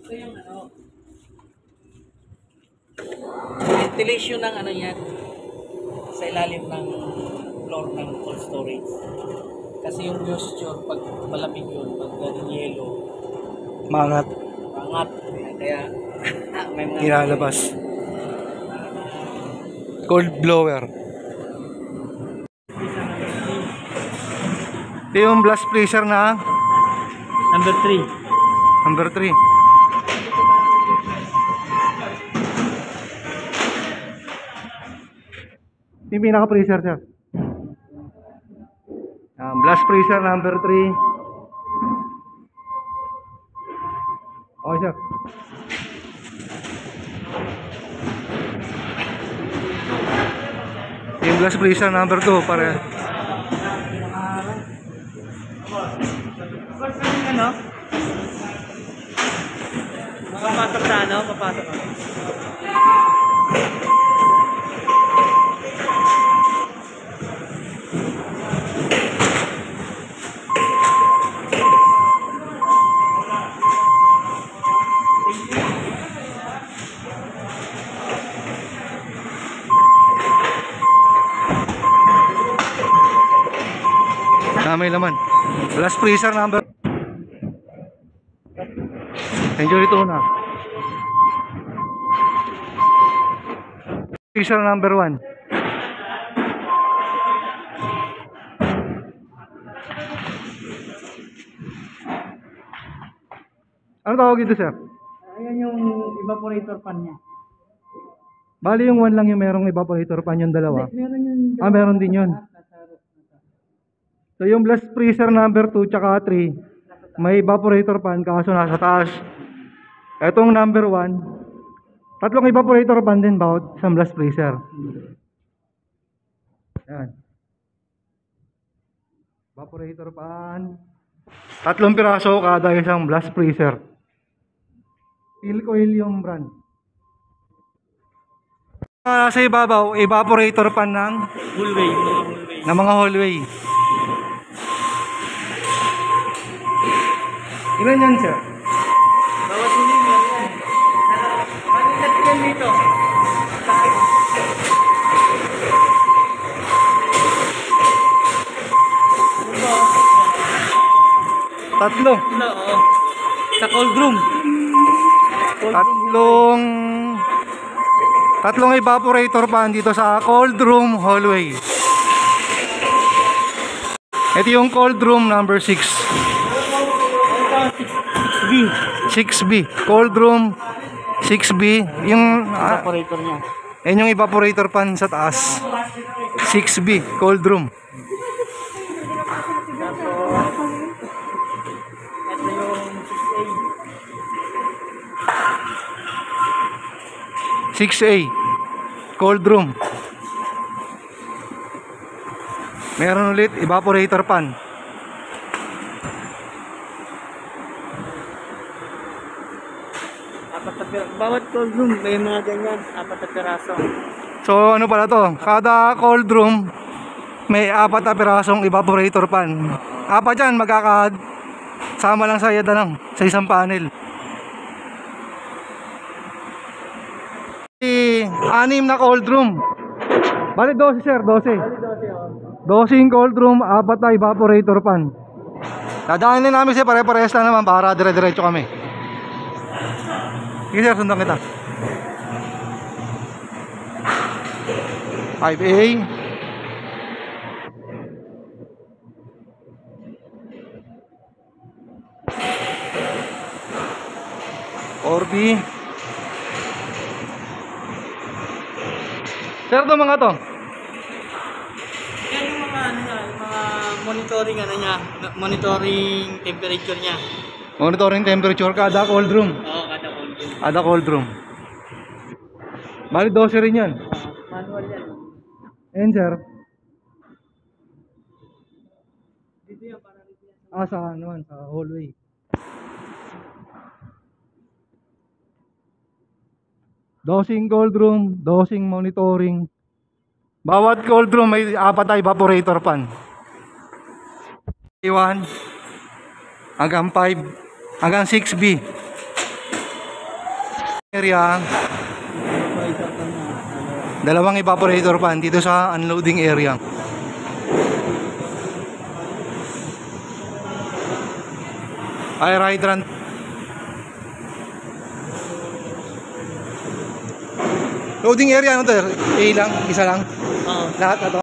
Ito yung ventilation ng yan sa ilalim ng floor ng cold storage. Kasi yung moisture pag malamig yun, pag galing yelo, Mangat. kaya may mga Ilalabas. Cold blower. Ito yung blast freezer na number 3. number 3. Yung pinaka-freezer, sir. Blast freezer number 3. Okay, sir. Yung blast freezer number 2 para Papasok sa papasok. may laman. Blast freezer number. Enjoy ito na. Freezer number 1. Ano tawag ito, sir? Ayan yung evaporator fan niya. Bali yung 1 lang yung merong evaporator fan, yung dalawa. Meron yung meron din yun. So yung blast freezer number 2 tsaka 3, may evaporator fan kaso nasa taas. Etong number 1, tatlong evaporator fan din bawat isang blast freezer. Yan. Evaporator fan. 3 piraso kada isang blast freezer. Philcoil yung brand. Nasa ibabaw, evaporator fan ng hallway. mga hallway. Ilan yan, sir? Bawat huli meron yan. Bakit yan dito? Tatlo. Oo. Sa cold room. Tatlong evaporator fan dito sa cold room hallway. Ito yung cold room number 6. 6B. Cold room 6B. Yung Evaporator niya. yan yung evaporator fan sa taas. 6B. Cold room. Ito yung 6A. Cold room. Meron ulit evaporator fan. Bawat cold room may mga ganyan, 4 na piraso. So ano pala to? Kada cold room may 4 na pirasong evaporator fan. 4 dyan sama lang sa yada lang sa isang panel. 6 na cold room. Bali 12, sir, 12. 12 yung cold room, 4 na evaporator fan. Dadaanin namin siya, pare-parehas lang naman para dire-diretso kami. Sige, sir, sundan kita. 5A. 4B. Sir, ito mga to. Yan yung mga mga monitoring niya, monitoring temperature niya. Monitoring temperature kada cold room. Oo, kada cold room. Kada cold room. Bali 12 rin yan. Manual yan. Ayan, sir. Dito yan, para dito yan. Sa hallway. Dosing cold room, dosing monitoring. Bawat cold room may 4 na evaporator fan. 1 hanggang 5 hanggang 6B. area. Dalawang evaporator fan dito sa unloading area. Air hydrant. Loading area ano to? A lang, isa lang. Oo. Lahat na to.